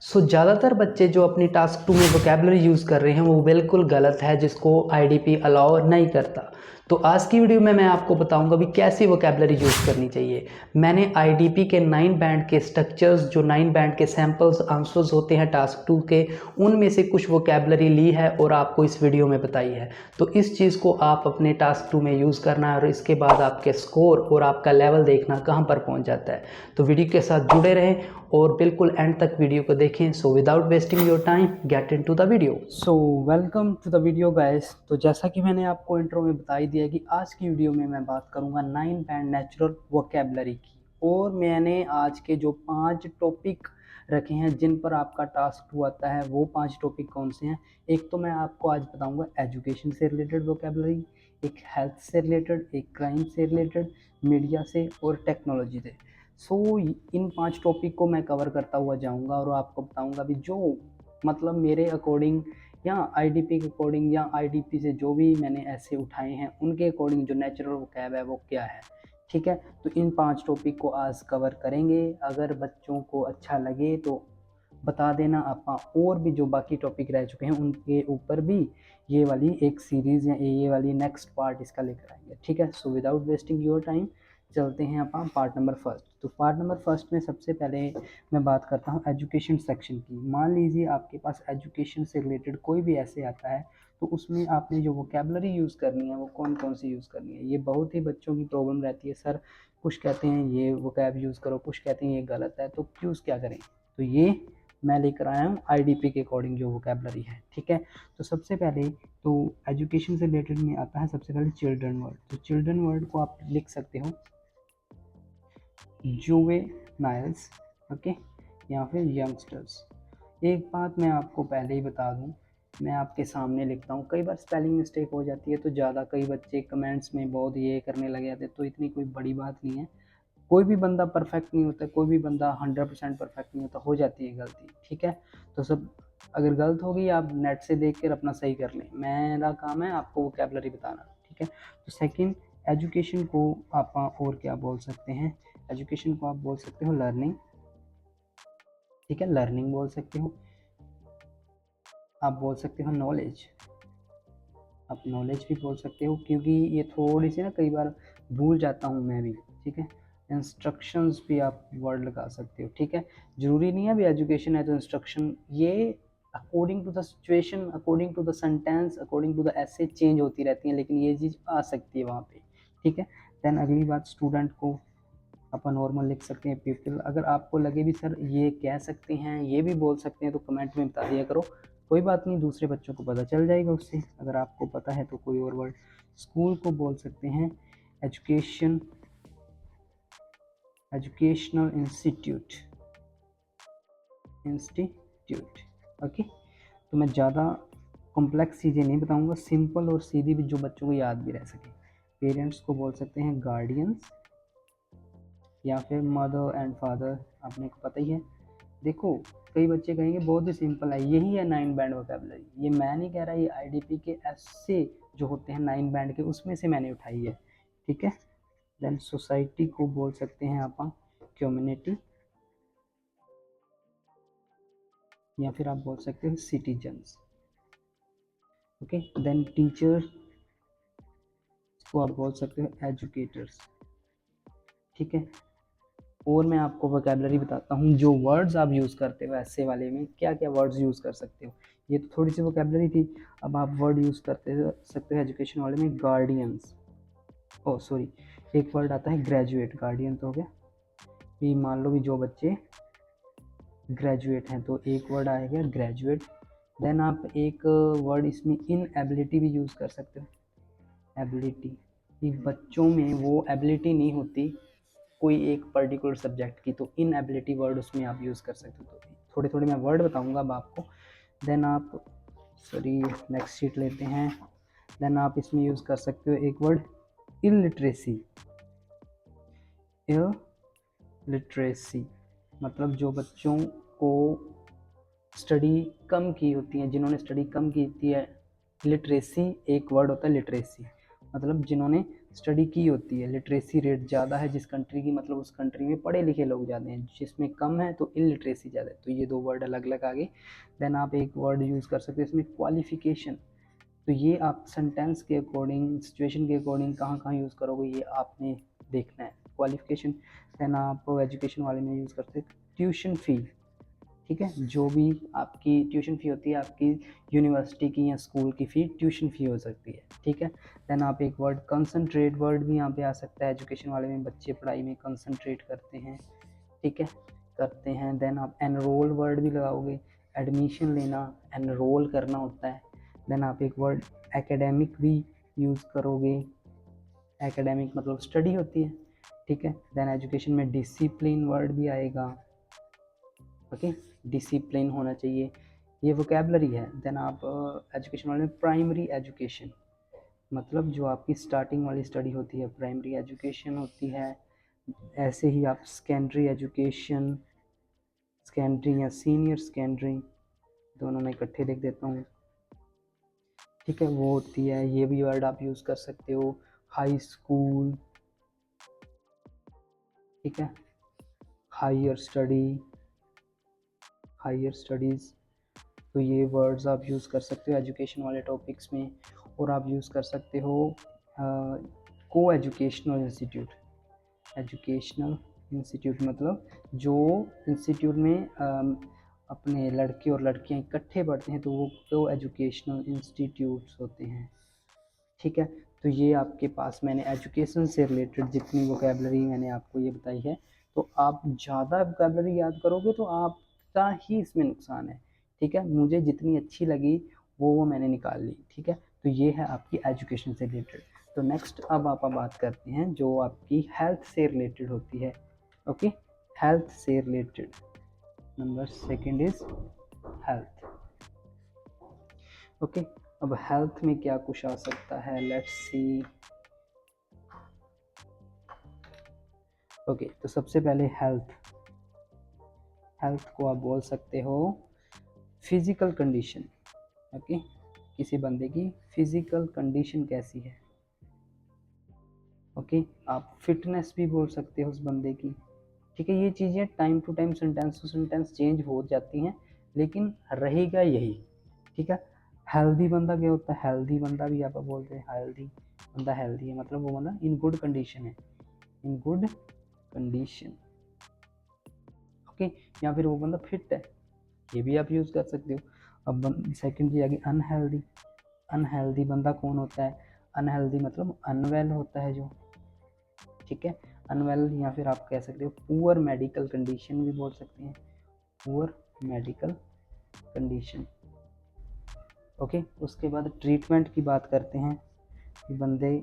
ज़्यादातर बच्चे जो अपनी टास्क 2 में वोकैबुलरी यूज़ कर रहे हैं वो बिल्कुल गलत है, जिसको आईडीपी अलाउ नहीं करता। तो आज की वीडियो में मैं आपको बताऊंगा भी कैसी वोकैबुलरी यूज़ करनी चाहिए। मैंने आईडीपी के 9 बैंड के स्ट्रक्चर्स, जो 9 बैंड के सैम्पल्स आंसर्स होते हैं टास्क 2 के, उनमें से कुछ वोकैबुलरी ली है और आपको इस वीडियो में बताई है। तो इस चीज़ को आप अपने टास्क 2 में यूज़ करना है और इसके बाद आपके स्कोर और आपका लेवल देखना कहाँ पर पहुँच जाता है। तो वीडियो के साथ जुड़े रहें और बिल्कुल एंड तक वीडियो को देखें। So without wasting your time get into the video. So welcome to the video guys. तो जैसा कि मैंने आपको इंट्रो में बता ही दिया कि आज की वीडियो में मैं बात करूंगा 9 बैंड नेचुरल वोकैबुलरी की, और मैंने आज के जो 5 टॉपिक रखे हैं जिन पर आपका टास्क 2 आता है, वो 5 टॉपिक कौन से हैं। एक तो मैं आपको आज बताऊंगा एजुकेशन से रिलेटेड वोकैबुलरी, एक हेल्थ से रिलेटेड, एक क्राइम से रिलेटेड, मीडिया से और टेक्नोलॉजी से। इन 5 टॉपिक को मैं कवर करता हुआ जाऊंगा और आपको बताऊंगा भी जो मतलब मेरे अकॉर्डिंग या आईडीपी के अकॉर्डिंग या आईडीपी से जो भी मैंने ऐसे उठाए हैं उनके अकॉर्डिंग जो नेचुरल वोकैब है वो क्या है। ठीक है, तो इन 5 टॉपिक को आज कवर करेंगे। अगर बच्चों को अच्छा लगे तो बता देना, आप और भी जो बाकी टॉपिक रह चुके हैं उनके ऊपर भी ये वाली एक सीरीज़ या ये वाली नेक्स्ट पार्ट इसका लेकर आएंगे। ठीक है, सो विदाउट वेस्टिंग योर टाइम चलते हैं अपन पार्ट नंबर फर्स्ट। तो पार्ट नंबर फर्स्ट में सबसे पहले मैं बात करता हूँ एजुकेशन सेक्शन की। मान लीजिए आपके पास एजुकेशन से रिलेटेड कोई भी ऐसे आता है, तो उसमें आपने जो वोकेबलरी यूज़ करनी है वो कौन कौन सी यूज़ करनी है। ये बहुत ही बच्चों की प्रॉब्लम रहती है, सर कुछ कहते हैं ये वोकैब यूज़ करो, कुछ कहते हैं ये गलत है, तो यूज़ क्या करें। तो ये मैं लेकर आया हूँ आईडीपी के अकॉर्डिंग जो वोकैबलरी है। ठीक है, तो सबसे पहले तो एजुकेशन से रिलेटेड में आता है सबसे पहले चिल्ड्रन वर्ड। तो चिल्ड्रन वर्ड को आप लिख सकते हो जुवेनाइल्स, ओके, या फिर यंगस्टर्स। एक बात मैं आपको पहले ही बता दूं, मैं आपके सामने लिखता हूँ, कई बार स्पेलिंग मिस्टेक हो जाती है तो ज़्यादा कई बच्चे कमेंट्स में बहुत ये करने लगे जाते, तो इतनी कोई बड़ी बात नहीं है। कोई भी बंदा परफेक्ट नहीं होता, कोई भी बंदा 100% परफेक्ट नहीं होता, हो जाती है गलती। ठीक है, तो सब अगर गलत होगी आप नेट से देख कर अपना सही कर लें, मेरा काम है आपको वोकैबुलरी बताना। ठीक है, तो सेकंड, एजुकेशन को आप और क्या बोल सकते हैं। एजुकेशन को आप बोल सकते हो लर्निंग। ठीक है, लर्निंग बोल सकते हो। आप बोल सकते हो नॉलेज, आप नॉलेज भी बोल सकते हो, क्योंकि ये थोड़ी सी ना कई बार भूल जाता हूँ मैं भी। ठीक है, इंस्ट्रक्शंस भी आप वर्ड लगा सकते हो। ठीक है, जरूरी नहीं है अभी एजुकेशन है तो इंस्ट्रक्शन, ये according to the situation, according to the sentence, according to the ऐसे चेंज होती रहती है, लेकिन ये चीज़ आ सकती है वहाँ पे। ठीक है, देन अगली बात, स्टूडेंट को अपन नॉर्मल लिख सकते हैं पीपल। अगर आपको लगे भी सर ये कह सकते हैं, ये भी बोल सकते हैं, तो कमेंट में बता दिया करो, कोई बात नहीं, दूसरे बच्चों को पता चल जाएगा उससे अगर आपको पता है तो कोई और वर्ड। स्कूल को बोल सकते हैं education, educational institute, institute. Okay, तो मैं ज़्यादा कॉम्प्लेक्स चीज़ें नहीं बताऊंगा, सिंपल और सीधी भी जो बच्चों को याद भी रह सके। पेरेंट्स को बोल सकते हैं गार्डियंस, या फिर मदर एंड फादर, आपने को पता ही है। देखो, कई बच्चे कहेंगे बहुत ही सिंपल है, यही है 9 बैंड वोकैबुलरी। ये मैं नहीं कह रहा, ये आईडीपी के ऐसे जो होते हैं 9 बैंड के, उसमें से मैंने उठाई है। ठीक है, देन सोसाइटी को बोल सकते हैं आप कम्युनिटी, या फिर आप बोल सकते हो सिटीजन्स। ओके, देन टीचर को आप बोल सकते हो एजुकेटर्स। ठीक है, और मैं आपको वोकैबुलरी बताता हूँ, जो वर्ड्स आप यूज़ करते हो ऐसे वाले में क्या क्या वर्ड्स यूज़ कर सकते हो। ये तो थोड़ी सी वोकैबुलरी थी, अब आप वर्ड यूज़ करते सकते हो एजुकेशन वाले में, गार्डियंस, ओ सॉरी, एक वर्ड आता है ग्रेजुएट। गार्डियन तो हो गया, भी मान लो भी जो बच्चे ग्रेजुएट हैं तो एक वर्ड आएगा ग्रेजुएट। देन आप एक वर्ड इसमें इन एबिलिटी भी यूज़ कर सकते हो, एबिलिटी, कि बच्चों में वो एबिलिटी नहीं होती कोई एक पर्टिकुलर सब्जेक्ट की, तो इन एबिलिटी वर्ड उसमें आप यूज़ कर सकते हो। तो थोड़े थोड़े मैं वर्ड बताऊंगा अब आपको। देन आप सॉरी नेक्स्ट शीट लेते हैं। देन आप इसमें यूज़ कर सकते हो एक वर्ड इलिटरेसी। इलिटरेसी मतलब जो बच्चों को स्टडी कम की होती है, जिन्होंने स्टडी कम की होती है, लिटरेसी एक वर्ड होता है लिटरेसी। मतलब जिन्होंने स्टडी की होती है। लिटरेसी रेट ज़्यादा है जिस कंट्री की, मतलब उस कंट्री में पढ़े लिखे लोग ज़्यादा हैं। जिसमें कम है तो इलिटरेसी ज़्यादा है। तो ये दो वर्ड अलग अलग आ गए। देन आप एक वर्ड यूज़ कर सकते हो इसमें, क्वालिफिकेशन। तो ये आप सेंटेंस के अकॉर्डिंग, सिचुएशन के अकॉर्डिंग कहाँ कहाँ यूज़ करोगे ये आपने देखना है, क्वालिफिकेशन। देन आप एजुकेशन वाले में यूज़ करते हैं ट्यूशन फ़ी। ठीक है, जो भी आपकी ट्यूशन फ़ी होती है, आपकी यूनिवर्सिटी की या स्कूल की फ़ी ट्यूशन फ़ी हो सकती है। ठीक है। देन आप एक वर्ड कंसंट्रेट वर्ड भी यहाँ पे आ सकता है। एजुकेशन वाले में बच्चे पढ़ाई में कंसंट्रेट करते हैं। ठीक है, करते हैं। देन आप एनरोल वर्ड भी लगाओगे, एडमिशन लेना, एनरोल करना होता है। देन आप एक वर्ड एकेडमिक भी यूज़ करोगे, एकेडमिक मतलब स्टडी होती है। ठीक है। देन एजुकेशन में डिसिप्लिन वर्ड भी आएगा। ओके, डिसिप्लिन होना चाहिए, ये वोकेबलरी है। देन आप एजुकेशन वाले में प्राइमरी एजुकेशन, मतलब जो आपकी स्टार्टिंग वाली स्टडी होती है प्राइमरी एजुकेशन होती है। ऐसे ही आप सेकेंडरी एजुकेशन, सेकेंडरी या सीनियर सेकेंडरी, दोनों में इकट्ठे लिख देता हूँ। ठीक है, वो होती है, ये भी वर्ड आप यूज़ कर सकते हो। हाई स्कूल, ठीक है, हायर स्टडी, हायर स्टडीज़। तो ये वर्ड्स आप यूज़ कर सकते हो एजुकेशन वाले टॉपिक्स में। और आप यूज़ कर सकते हो को एजुकेशनल इंस्टीट्यूट। एजुकेशनल इंस्टीट्यूट मतलब जो इंस्टीट्यूट में अपने लड़के और लड़कियां इकट्ठे पढ़ते हैं तो वो को एजुकेशनल इंस्टीट्यूट्स होते हैं। ठीक है, तो ये आपके पास मैंने एजुकेशन से रिलेटेड जितनी वोकेबलरी मैंने आपको ये बताई है। तो आप ज़्यादा वोकेबलरी याद करोगे तो आपका ही इसमें नुकसान है। ठीक है, मुझे जितनी अच्छी लगी वो मैंने निकाल ली। ठीक है, तो ये है आपकी एजुकेशन से रिलेटेड। तो नेक्स्ट अब आप बात करते हैं जो आपकी हेल्थ से रिलेटेड होती है। ओके, हेल्थ से related number second is health. Okay, अब हेल्थ में क्या कुछ आ सकता है, लेट्स सी। ओके, तो सबसे पहले हेल्थ, हेल्थ को आप बोल सकते हो फिजिकल कंडीशन। ओके, किसी बंदे की फिजिकल कंडीशन कैसी है। ओके, आप फिटनेस भी बोल सकते हो उस बंदे की। ठीक है, ये चीज़ें time to time sentence to sentence change हो जाती हैं लेकिन रहेगा यही। ठीक है, हेल्दी बंदा क्या होता है, हेल्दी बंदा भी आप बोलते हैं, हेल्दी बंदा हेल्दी है मतलब वो बंदा इन गुड कंडीशन है, इन गुड कंडीशन। ओके, या फिर वो बंदा फिट है, ये भी आप यूज़ कर सकते हो। अब सेकंड चीज़ आ गई अनहेल्दी। अनहेल्दी बंदा कौन होता है, अनहेल्दी मतलब अनवेल होता है जो। ठीक है, अनवेल या फिर आप कह सकते हो पुअर मेडिकल कंडीशन भी बोल सकते हैं, पुअर मेडिकल कंडीशन। ओके, उसके बाद ट्रीटमेंट की बात करते हैं कि बंदे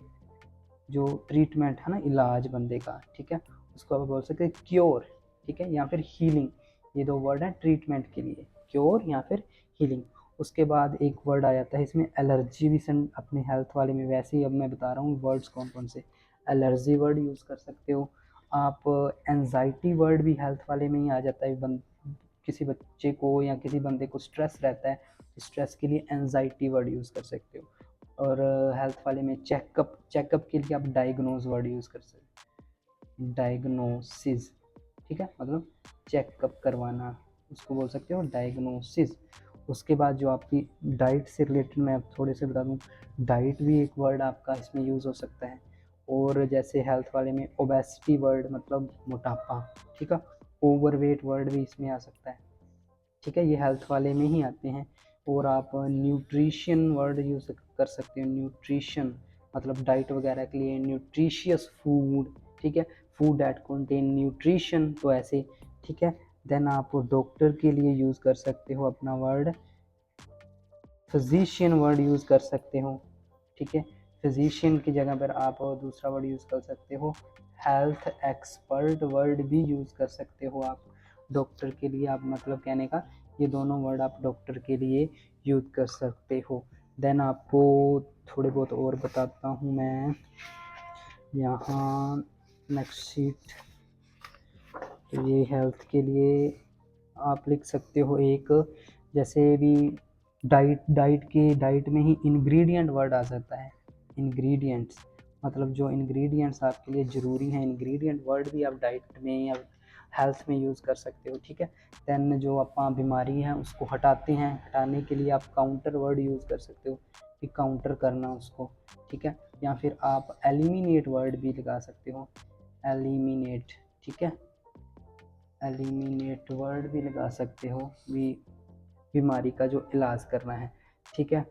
जो ट्रीटमेंट है ना, इलाज बंदे का, ठीक है, उसको आप बोल सकते हैं क्योर। ठीक है, या फिर हीलिंग, ये दो वर्ड हैं ट्रीटमेंट के लिए, क्योर या फिर हीलिंग। उसके बाद एक वर्ड आ जाता है इसमें एलर्जी भी अपने हेल्थ वाले में। वैसे ही अब मैं बता रहा हूँ वर्ड्स कौन कौन से। एलर्जी वर्ड यूज़ कर सकते हो आप। एंजाइटी वर्ड भी हेल्थ वाले में ही आ जाता है। किसी बच्चे को या किसी बंदे को स्ट्रेस रहता है, स्ट्रेस के लिए एंजाइटी वर्ड यूज़ कर सकते हो। और हेल्थ वाले में चेकअप, चेकअप के लिए आप डायग्नोज वर्ड यूज़ कर सकते हो, डायग्नोसिस। ठीक है, मतलब चेकअप करवाना, उसको बोल सकते हो डायग्नोसिस। उसके बाद जो आपकी डाइट से रिलेटेड मैं अब थोड़े से बता दूँ, डाइट भी एक वर्ड आपका इसमें यूज़ हो सकता है। और जैसे हेल्थ वाले में ओबेसिटी वर्ड मतलब मोटापा। ठीक है, ओवरवेट वर्ड भी इसमें आ सकता है। ठीक है, ये हेल्थ वाले में ही आते हैं। और आप न्यूट्रिशन वर्ड यूज़ कर सकते हो, न्यूट्रिशन मतलब डाइट वगैरह के लिए न्यूट्रिशियस फूड। ठीक है, फूड दैट कंटेन न्यूट्रिशन, तो ऐसे। ठीक है, देन आप डॉक्टर के लिए यूज़ कर सकते हो अपना वर्ड फिजिशियन वर्ड यूज़ कर सकते हो। ठीक है, फिजिशियन की जगह पर आप दूसरा वर्ड यूज़ कर सकते हो हेल्थ एक्सपर्ट वर्ड भी यूज़ कर सकते हो आप डॉक्टर के लिए। आप मतलब कहने का ये दोनों वर्ड आप डॉक्टर के लिए यूज़ कर सकते हो। देन आपको थोड़े बहुत और बताता हूँ मैं यहाँ, नेक्स्ट शीट। तो ये हेल्थ के लिए आप लिख सकते हो एक, जैसे भी डाइट, डाइट में ही इंग्रेडिएंट वर्ड आ जाता है। इंग्रेडिएंट्स मतलब जो इंग्रेडिएंट्स आपके लिए ज़रूरी हैं, इंग्रेडिएंट वर्ड भी आप डाइट में या हेल्थ में यूज़ कर सकते हो, ठीक है। दैन जो आप बीमारी है उसको हटाते हैं, हटाने के लिए आप काउंटर वर्ड यूज़ कर सकते हो कि काउंटर करना उसको, ठीक है। या फिर आप एलिमिनेट वर्ड भी लगा सकते हो, एलिमिनेट, ठीक है, एलिमिनेट वर्ड भी लगा सकते हो भी बीमारी का जो इलाज करना है, ठीक है।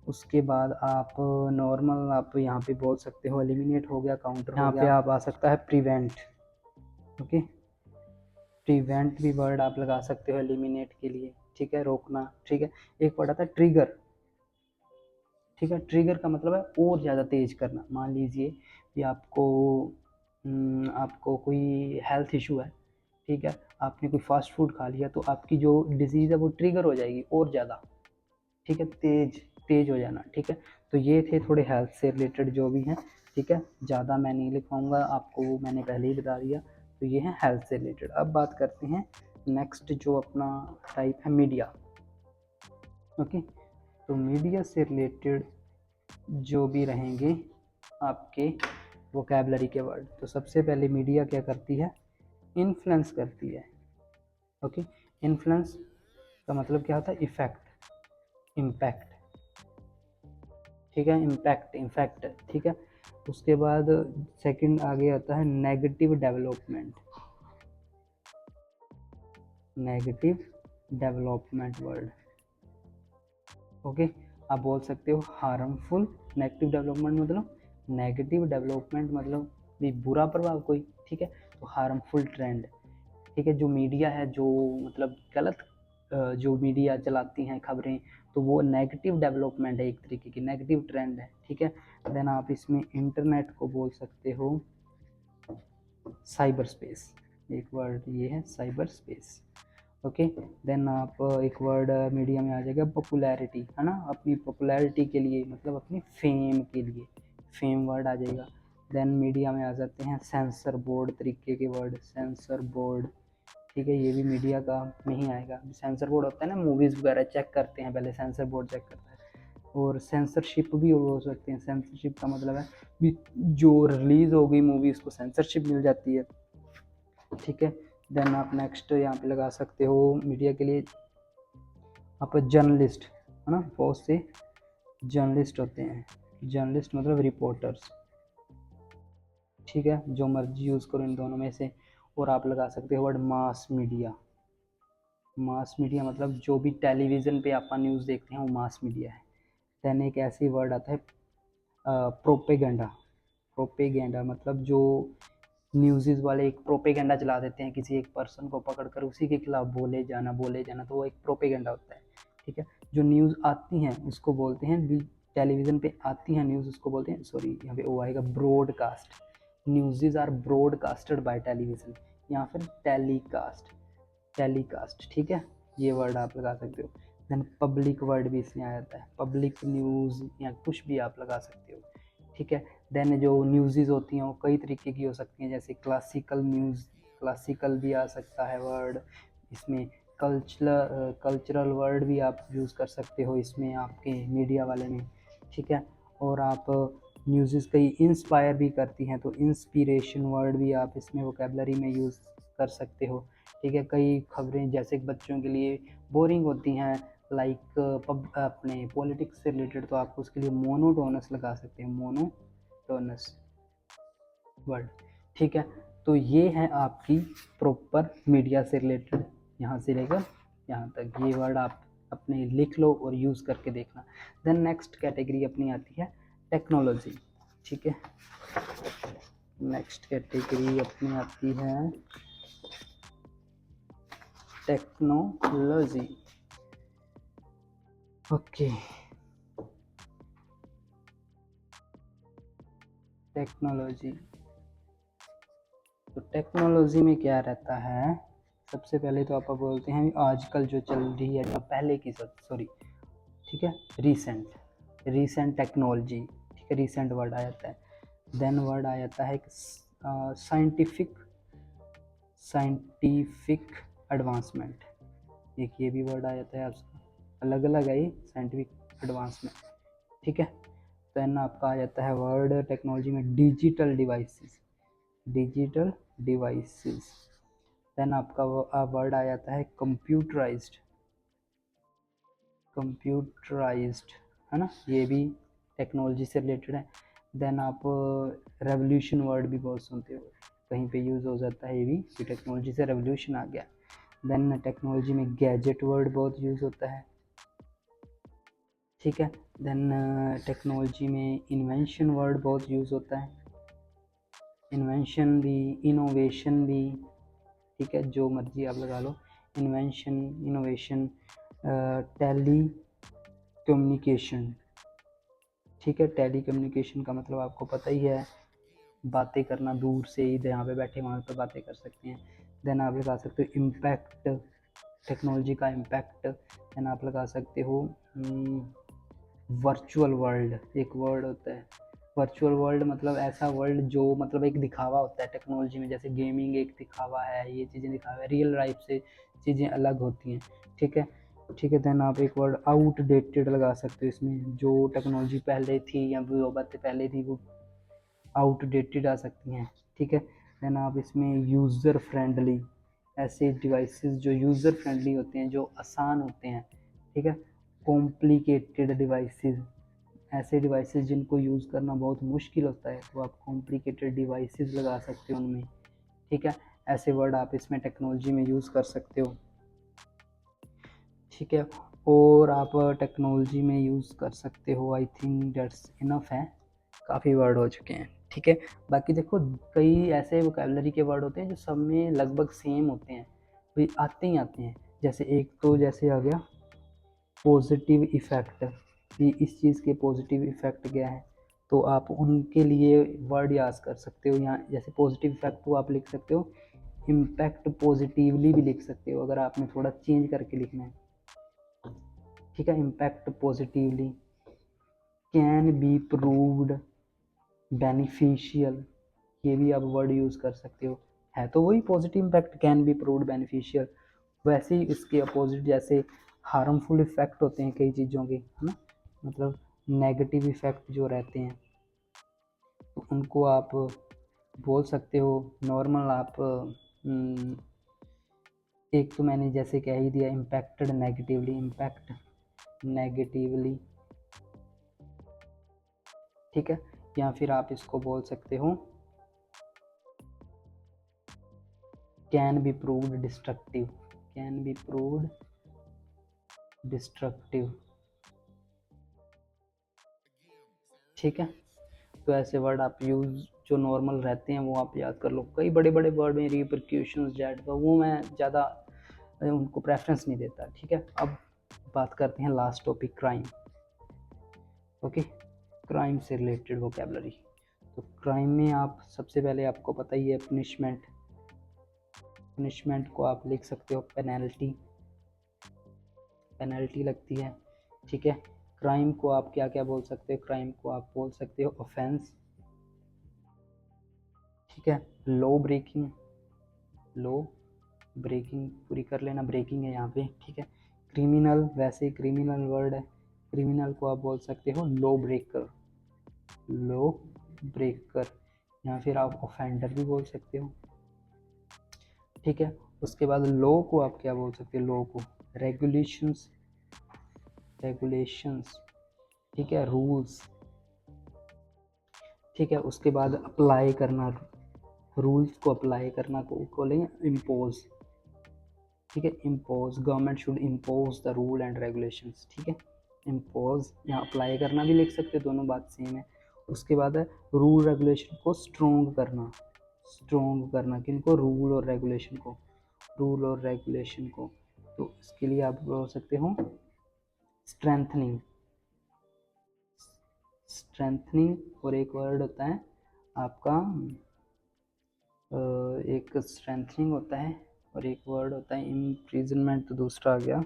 उसके बाद आप नॉर्मल आप यहाँ पे बोल सकते हो, एलिमिनेट हो गया, काउंटर हो गया, यहाँ पे आप आ सकता है प्रिवेंट, ओके, प्रिवेंट भी वर्ड आप लगा सकते हो एलिमिनेट के लिए, ठीक है, रोकना, ठीक है। एक वर्ड आता है ट्रिगर, ठीक है, ट्रिगर का मतलब है और ज़्यादा तेज करना। मान लीजिए कि आपको कोई हेल्थ इशू है, ठीक है, आपने कोई फास्ट फूड खा लिया तो आपकी जो डिजीज़ है वो ट्रिगर हो जाएगी और ज़्यादा, ठीक है, तेज हो जाना, ठीक है। तो ये थे थोड़े हेल्थ से रिलेटेड जो भी हैं, ठीक है, ज़्यादा मैं नहीं लिख पाऊँगा, आपको वो मैंने पहले ही बता दिया। तो ये है हेल्थ से रिलेटेड। अब बात करते हैं नेक्स्ट जो अपना टाइप है मीडिया, ओके। तो मीडिया से रिलेटेड जो भी रहेंगे आपके वोकैबलरी के वर्ड, तो सबसे पहले मीडिया क्या करती है, इन्फ्लुएंस करती है, ओके। इन्फ्लुएंस का मतलब क्या होता है, इफेक्ट, इम्पैक्ट, ठीक है, इम्पैक्ट, ठीक है। उसके बाद सेकंड आगे आता है negative development, negative development word, okay. आप बोल सकते हो हार्मफुल, नेगेटिव डेवलपमेंट मतलब, नेगेटिव डेवलपमेंट मतलब भी बुरा प्रभाव कोई, ठीक है। तो हार्मफुल ट्रेंड, ठीक है, जो मीडिया है जो मतलब गलत जो मीडिया चलाती हैं खबरें, तो वो नेगेटिव डेवलपमेंट है, एक तरीके की नेगेटिव ट्रेंड है, ठीक है। देन आप इसमें इंटरनेट को बोल सकते हो साइबर स्पेस, एक वर्ड ये है साइबर स्पेस, ओके। देन आप एक वर्ड मीडिया में आ जाएगा पॉपुलैरिटी, है ना, अपनी पॉपुलैरिटी के लिए मतलब अपनी फेम के लिए, फेम वर्ड आ जाएगा। देन मीडिया में आ जाते हैं सेंसर बोर्ड तरीके के वर्ड, सेंसर बोर्ड, ठीक है, ये भी मीडिया का में ही आएगा। सेंसर बोर्ड होता है ना, मूवीज़ वगैरह चेक करते हैं पहले, सेंसर बोर्ड चेक करता है। और सेंसरशिप भी हो सकते हैं, सेंसरशिप का मतलब है भी जो रिलीज़ हो गई मूवी उसको सेंसरशिप मिल जाती है, ठीक है। देन आप नेक्स्ट यहाँ पे लगा सकते हो मीडिया के लिए आप जर्नलिस्ट, है ना, बहुत से जर्नलिस्ट होते हैं, जर्नलिस्ट मतलब रिपोर्टर्स, ठीक है, जो मर्जी यूज़ करो इन दोनों में से। और आप लगा सकते हो word mass media, mass media मतलब जो भी टेलीविज़न पे आप न्यूज़ देखते हैं वो मास मीडिया है। देन एक ऐसी वर्ड आता है प्रोपेगेंडा, प्रोपेगेंडा मतलब जो न्यूज़ वाले एक प्रोपेगेंडा चला देते हैं किसी एक पर्सन को पकड़कर उसी के खिलाफ बोले जाना, तो वो एक प्रोपेगेंडा होता है, ठीक है। जो न्यूज़ आती हैं उसको बोलते हैं, टेलीविज़न पे आती हैं न्यूज़ उसको बोलते हैं, सॉरी यहाँ पे वो आएगा broadcast, news are broadcasted by television या फिर टेलीकास्ट, ठीक है, ये वर्ड आप लगा सकते हो। देन पब्लिक वर्ड भी इसमें आ जाता है, पब्लिक न्यूज़ या कुछ भी आप लगा सकते हो, ठीक है। देन जो न्यूज़ होती हैं वो कई तरीके की हो सकती हैं, जैसे क्लासिकल न्यूज़, क्लासिकल भी आ सकता है वर्ड इसमें, कल्चरल वर्ड भी आप यूज़ कर सकते हो इसमें आपके मीडिया वाले में, ठीक है। और आप न्यूज़ कई इंस्पायर भी करती हैं, तो इंस्पिरेशन वर्ड भी आप इसमें वोकेबलरी में यूज़ कर सकते हो, ठीक है। कई खबरें जैसे बच्चों के लिए बोरिंग होती हैं, लाइक अपने पॉलिटिक्स से रिलेटेड, तो आप उसके लिए मोनोटोनस लगा सकते हैं, मोनोटोनस वर्ड, ठीक है। तो ये है आपकी प्रॉपर मीडिया से रिलेटेड, यहाँ से लेकर यहाँ तक ये वर्ड आप अपने लिख लो और यूज़ करके देखना। देन नेक्स्ट कैटेगरी अपनी आती है टेक्नोलॉजी, ठीक है, नेक्स्ट कैटेगरी अपनी आती है टेक्नोलॉजी, ओके। टेक्नोलॉजी, तो टेक्नोलॉजी में क्या रहता है, सबसे पहले तो आप बोलते हैं आजकल जो चल रही है, पहले की सॉरी, ठीक है, रीसेंट टेक्नोलॉजी, ठीक है, रीसेंट वर्ड आ जाता है। देन वर्ड आ जाता है साइंटिफिक एडवांसमेंट, एक ये भी वर्ड आ जाता है आपका, अलग अलग है ये साइंटिफिक एडवांसमेंट, ठीक है। देन आपका आ जाता है वर्ड टेक्नोलॉजी में digital devices, digital devices. Then आपका वर्ड आ जाता है कंप्यूटराइज्ड, कंप्यूटराइज्ड, है ना, ये भी टेक्नोलॉजी से रिलेटेड है। देन आप रेवोल्यूशन वर्ड भी बहुत सुनते हो, कहीं पे यूज़ हो जाता है, ये भी टेक्नोलॉजी से रेवोल्यूशन आ गया। देन टेक्नोलॉजी में गैजेट वर्ड बहुत यूज़ होता है, ठीक है। देन टेक्नोलॉजी में इन्वेंशन वर्ड बहुत यूज़ होता है, इन्वेंशन भी, इनोवेशन भी, ठीक है, जो मर्जी आप लगा लो, इन्वेंशन, इनोवेशन। टेली कम्युनिकेशन, ठीक है, टेली कम्युनिकेशन का मतलब आपको पता ही है, बातें करना, दूर से ही जहाँ पे बैठे वहाँ पे बातें कर सकते हैं। देन आप लगा सकते हो इम्पैक्ट, टेक्नोलॉजी का इम्पैक्ट। देन आप लगा सकते हो वर्चुअल वर्ल्ड, एक वर्ड होता है वर्चुअल वर्ल्ड, मतलब ऐसा वर्ल्ड जो मतलब एक दिखावा होता है टेक्नोलॉजी में, जैसे गेमिंग एक दिखावा है, ये चीज़ें दिखावा है, रियल लाइफ से चीज़ें अलग होती हैं, ठीक है, ठीक है। देन आप एक वर्ड आउटडेटेड लगा सकते हो इसमें, जो टेक्नोलॉजी पहले थी या जो बातें पहले थी वो आउटडेटेड आ सकती हैं, ठीक है। देन आप इसमें यूज़र फ्रेंडली, ऐसे डिवाइसेस जो यूज़र फ्रेंडली होते हैं, जो आसान होते हैं, ठीक है। कॉम्प्लिकेटेड डिवाइसेस, ऐसे डिवाइसेस जिनको यूज़ करना बहुत मुश्किल होता है, तो आप कॉम्प्लिकेटेड डिवाइसेस लगा सकते हो उनमें, ठीक है। ऐसे वर्ड आप इसमें टेक्नोलॉजी में यूज़ कर सकते हो, ठीक है। और आप टेक्नोलॉजी में यूज़ कर सकते हो, आई थिंक दैट्स इनफ है, काफ़ी वर्ड हो चुके हैं, ठीक है। बाकी देखो कई ऐसे वोकेबलरी के वर्ड होते हैं जो सब में लगभग सेम होते हैं, भाई आते ही आते हैं। जैसे एक तो जैसे आ गया पॉजिटिव इफ़ेक्ट, कि इस चीज़ के पॉजिटिव इफ़ेक्ट क्या है, तो आप उनके लिए वर्ड याद कर सकते हो। यहाँ जैसे पॉजिटिव इफ़ेक्ट को आप लिख सकते हो इम्पैक्ट पॉजिटिवली भी लिख सकते हो, अगर आपने थोड़ा चेंज करके लिखना है, ठीक है। Impact positively, can be proved beneficial, ये भी आप वर्ड यूज़ कर सकते हो, है तो वही positive impact, can be proved beneficial. वैसे ही इसके अपोजिट जैसे हार्मफुल इफ़ेक्ट होते हैं कई चीज़ों के, है ना, मतलब नेगेटिव इफ़ेक्ट जो रहते हैं, तो उनको आप बोल सकते हो नॉर्मल आप एक तो मैंने जैसे कह ही दिया इम्पैक्टेड नेगेटिवली, इम्पैक्ट नेगेटिवली, ठीक है। या फिर आप इसको बोल सकते हो can be proved destructive, can be proved destructive, ठीक है। तो ऐसे वर्ड आप यूज़ जो नॉर्मल रहते हैं वो आप याद कर लो। कई बड़े बड़े वर्ड में रिपरक्यूशंस जेट का, वो मैं ज़्यादा उनको प्रेफरेंस नहीं देता, ठीक है। अब बात करते हैं last topic, crime, okay, crime से रिलेटेड वोकेबलरी। तो क्राइम में आप सबसे पहले आपको पता ही है पनिशमेंट, पनिशमेंट को आप लिख सकते हो पेनल्टी, पेनल्टी लगती है, ठीक है। क्राइम को आप क्या क्या बोल सकते हो, क्राइम को आप बोल सकते हो ऑफेंस, ठीक है। लो ब्रेकिंग, लो ब्रेकिंग पूरी कर लेना, ब्रेकिंग है यहाँ पे, ठीक है। क्रिमिनल, वैसे क्रिमिनल वर्ड है, क्रिमिनल को आप बोल सकते हो लो ब्रेकर, लो ब्रेकर, या फिर आप ऑफेंडर भी बोल सकते हो, ठीक है। उसके बाद लॉ को आप क्या बोल सकते हो, लॉ को रेगुलेशंस, रेगुलेशंस, ठीक है, रूल्स, ठीक है। उसके बाद अप्लाई करना, रूल्स को अप्लाई करना को बोलेंगे इम्पोज, ठीक है, impose, government should impose the rule and regulations, ठीक है। इम्पोज, यहाँ अप्लाई करना भी लिख सकते हो, दोनों बात सेम है। उसके बाद है रूल रेगुलेशन को स्ट्रॉन्ग करना, स्ट्रॉन्ग करना किनको, रूल और रेगुलेशन को, रूल और रेगुलेशन को। तो इसके लिए आप बोल सकते हो स्ट्रेंथनिंग, स्ट्रेंथनिंग। और एक वर्ड होता है आपका एक स्ट्रेंथनिंग होता है, और एक वर्ड होता है इम्प्रिजनमेंट, तो दूसरा आ गया,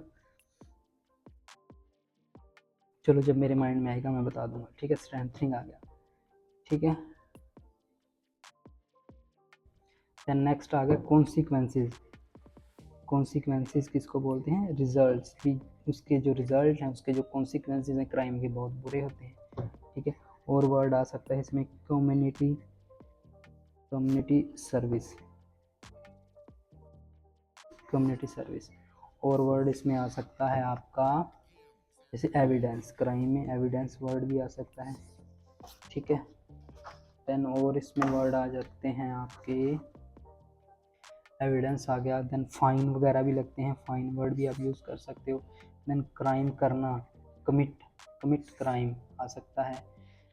चलो जब मेरे माइंड में आएगा मैं बता दूंगा, ठीक है। स्ट्रेंथनिंग आ गया, ठीक है। देन नेक्स्ट आ गया कॉन्सिक्वेंसेस, कॉन्सिक्वेंसेस किसको बोलते हैं, रिजल्ट्स, कि उसके जो रिजल्ट हैं, उसके जो कॉन्सिक्वेंसेस हैं क्राइम के बहुत बुरे होते हैं, ठीक है। और वर्ड आ सकता है इसमें कम्युनिटी सर्विस, कम्युनिटी सर्विस। और वर्ड इसमें आ सकता है आपका जैसे एविडेंस, क्राइम में एविडेंस वर्ड भी आ सकता है, ठीक है। देन और इसमें वर्ड आ जाते हैं आपके, एविडेंस आ गया, देन फाइन वगैरह भी लगते हैं, फाइन वर्ड भी आप यूज़ कर सकते हो। देन क्राइम करना, कमिट क्राइम आ सकता है,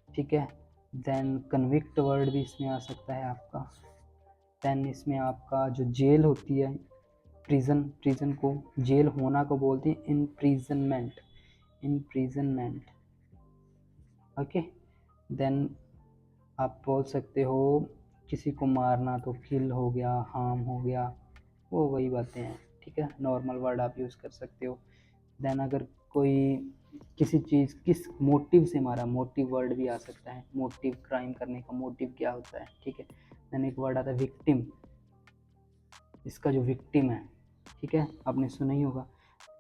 ठीक है। देन कन्विक्ट वर्ड भी इसमें आ सकता है आपका। देन इसमें आपका जो जेल होती है, प्रिजन को जेल होना को बोलते हैं इम्प्रिजनमेंट, ओके। देन आप बोल सकते हो किसी को मारना तो किल हो गया, हार्म हो गया, वो वही बातें हैं, ठीक है। नॉर्मल वर्ड आप यूज़ कर सकते हो। देन अगर कोई किसी चीज़ किस मोटिव से मारा, मोटिव वर्ड भी आ सकता है, मोटिव क्राइम करने का मोटिव क्या होता है, ठीक है। देन एक वर्ड आता है विक्टिम, इसका जो विक्टिम है, ठीक है, आपने सुना ही होगा।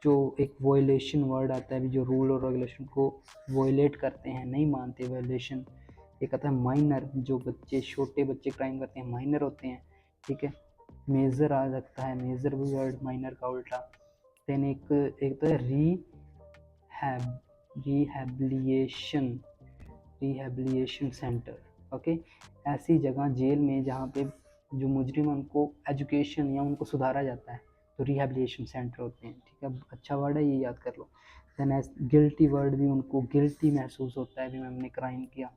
जो एक वॉयलेशन वर्ड आता है, जो रूल और रेगुलेशन को वॉयलेट करते हैं, नहीं मानते वायलेशन। एक आता है माइनर, जो बच्चे छोटे बच्चे क्राइम करते हैं माइनर होते हैं, ठीक है। मेजर आ सकता है, मेजर भी वर्ड माइनर का उल्टा। देन एक तो है रिहैबिलिएशन सेंटर, ओके। ऐसी जगह जेल में जहाँ पे जो मुजरिम उनको एजुकेशन या उनको सुधारा जाता है, तो रिहैबिलिएशन सेंटर होते हैं, ठीक है। अच्छा वर्ड है, ये याद कर लो। देन गिल्टी वर्ड भी, उनको गिल्टी महसूस होता है भी मैंने क्राइम किया।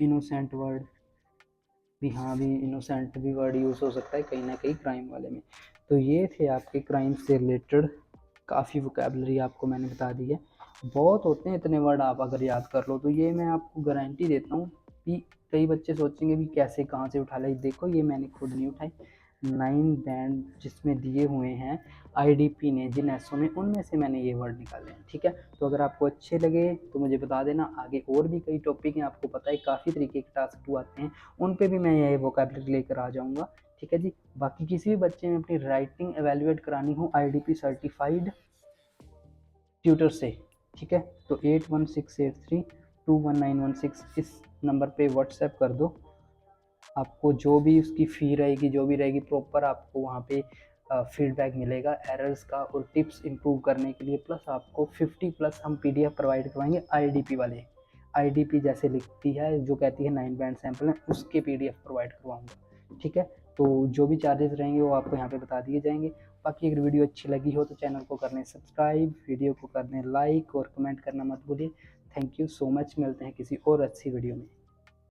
इनोसेंट वर्ड भी, हाँ भी इनोसेंट भी वर्ड यूज़ हो सकता है कहीं ना कहीं क्राइम वाले में। तो ये थे आपके क्राइम से रिलेटेड काफ़ी वोकैबलरी आपको मैंने बता दी है। बहुत होते हैं इतने वर्ड, आप अगर याद कर लो तो ये मैं आपको गारंटी देता हूँ कि कई बच्चे सोचेंगे भी कैसे कहाँ से उठा ले। देखो ये मैंने खुद नहीं उठाई, 9 बैंड जिसमें दिए हुए हैं आईडीपी ने जिन एसओ में, उनमें से मैंने ये वर्ड निकाले हैं, ठीक है। तो अगर आपको अच्छे लगे तो मुझे बता देना, आगे और भी कई टॉपिक हैं, आपको पता है काफ़ी तरीके के टास्क 2 आते हैं, उन पे भी मैं ये वोकैबलरी लेकर आ जाऊँगा, ठीक है जी। बाकी किसी भी बच्चे में अपनी राइटिंग एवेलुएट करानी हो आईडीपी सर्टिफाइड ट्यूटर से, ठीक है, तो 8168321916 इस नंबर पे व्हाट्सएप कर दो। आपको जो भी उसकी फ़ी रहेगी, जो भी रहेगी प्रॉपर आपको वहाँ पे फीडबैक मिलेगा एरर्स का और टिप्स इम्प्रूव करने के लिए। प्लस आपको 50+ हम पीडीएफ प्रोवाइड करवाएंगे आईडीपी वाले, आईडीपी जैसे लिखती है जो कहती है 9 बैंड सैंपल है, उसके पीडीएफ प्रोवाइड करवाऊंगा, ठीक है। तो जो भी चार्जेस रहेंगे वो आपको यहाँ पे बता दिए जाएंगे। बाकी अगर वीडियो अच्छी लगी हो तो चैनल को करने सब्सक्राइब, वीडियो को करने लाइक और कमेंट करना मत भूलिए। थैंक यू सो मच, मिलते हैं किसी और अच्छी वीडियो में।